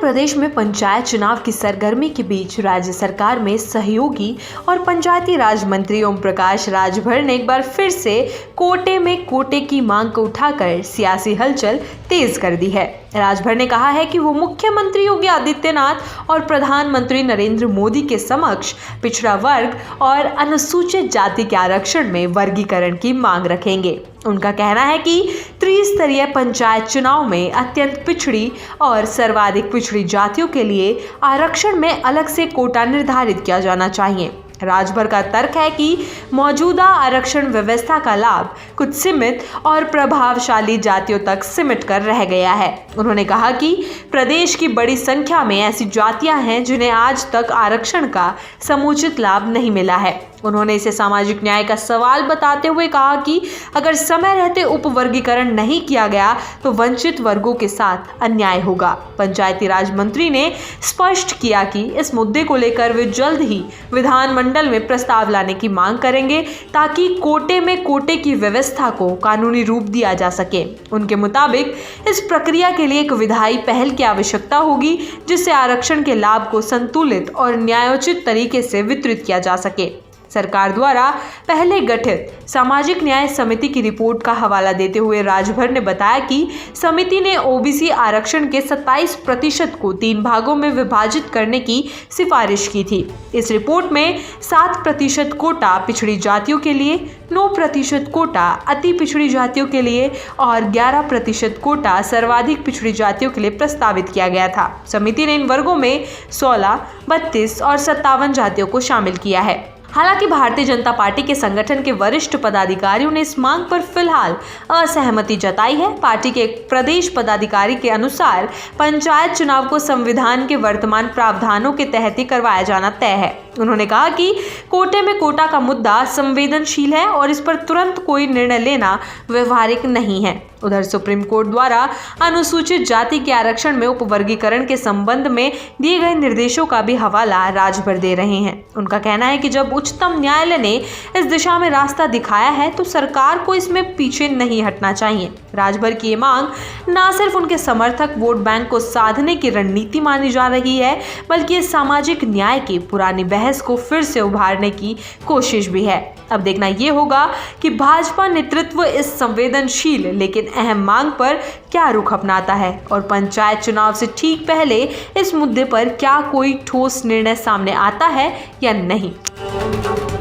प्रदेश में पंचायत चुनाव की सरगर्मी के बीच राज्य सरकार में सहयोगी और पंचायती राज मंत्री ओम प्रकाश राजभर ने एक बार फिर से कोटे में कोटे की मांग को उठाकर सियासी हलचल तेज कर दी है। राजभर ने कहा है कि वो मुख्यमंत्री योगी आदित्यनाथ और प्रधानमंत्री नरेंद्र मोदी के समक्ष पिछड़ा वर्ग और अनुसूचित जाति के आरक्षण में वर्गीकरण की मांग रखेंगे। उनका कहना है कि त्रिस्तरीय पंचायत चुनाव में अत्यंत पिछड़ी और सर्वाधिक पिछड़ी जातियों के लिए आरक्षण में अलग से कोटा निर्धारित किया जाना चाहिए। राजभर का तर्क है कि मौजूदा आरक्षण व्यवस्था का लाभ कुछ सीमित और प्रभावशाली जातियों तक सिमट कर रह गया है। उन्होंने कहा कि प्रदेश की बड़ी संख्या में ऐसी जातियां हैं जिन्हें आज तक आरक्षण का समुचित लाभ नहीं मिला है। उन्होंने इसे सामाजिक न्याय का सवाल बताते हुए कहा कि अगर समय रहते उपवर्गीकरण नहीं किया गया तो वंचित वर्गों के साथ अन्याय होगा। पंचायती राज मंत्री ने स्पष्ट किया कि इस मुद्दे को लेकर वे जल्द ही विधानमंडल में प्रस्ताव लाने की मांग करेंगे ताकि कोटे में कोटे की व्यवस्था को कानूनी रूप दिया जा सके। उनके मुताबिक इस प्रक्रिया के लिए एक विधायी पहल की आवश्यकता होगी जिससे आरक्षण के लाभ को संतुलित और न्यायोचित तरीके से वितरित किया जा सके। सरकार द्वारा पहले गठित सामाजिक न्याय समिति की रिपोर्ट का हवाला देते हुए राजभर ने बताया कि समिति ने ओबीसी आरक्षण के 27% को 3 भागों में विभाजित करने की सिफारिश की थी। इस रिपोर्ट में 7% कोटा पिछड़ी जातियों के लिए, 9% कोटा अति पिछड़ी जातियों के लिए और 11% कोटा सर्वाधिक पिछड़ी जातियों के लिए प्रस्तावित किया गया था। समिति ने इन वर्गों में 16, 32 और 57 जातियों को शामिल किया है। हालांकि भारतीय जनता पार्टी के संगठन के वरिष्ठ पदाधिकारियों ने इस मांग पर फिलहाल असहमति जताई है। पार्टी के एक प्रदेश पदाधिकारी के अनुसार पंचायत चुनाव को संविधान के वर्तमान प्रावधानों के तहत ही करवाया जाना तय है। उन्होंने कहा कि कोटे में कोटा का मुद्दा संवेदनशील है और इस पर तुरंत कोई निर्णय लेना व्यवहारिक नहीं है। उधर सुप्रीम कोर्ट द्वारा अनुसूचित जाति के आरक्षण में उपवर्गीकरण के संबंध में दिए गए निर्देशों का भी हवाला राजभर दे रहे हैं। उनका कहना है कि जब उच्चतम न्यायालय ने इस दिशा में रास्ता दिखाया है तो सरकार को इसमें पीछे नहीं हटना चाहिए। राजभर की ये मांग न सिर्फ उनके समर्थक वोट बैंक को साधने की रणनीति मानी जा रही है बल्कि इस सामाजिक न्याय की पुरानी बहस को फिर से उभारने की कोशिश भी है। अब देखना ये होगा कि भाजपा नेतृत्व इस संवेदनशील लेकिन अहम मांग पर क्या रुख अपनाता है और पंचायत चुनाव से ठीक पहले इस मुद्दे पर क्या कोई ठोस निर्णय सामने आता है या नहीं।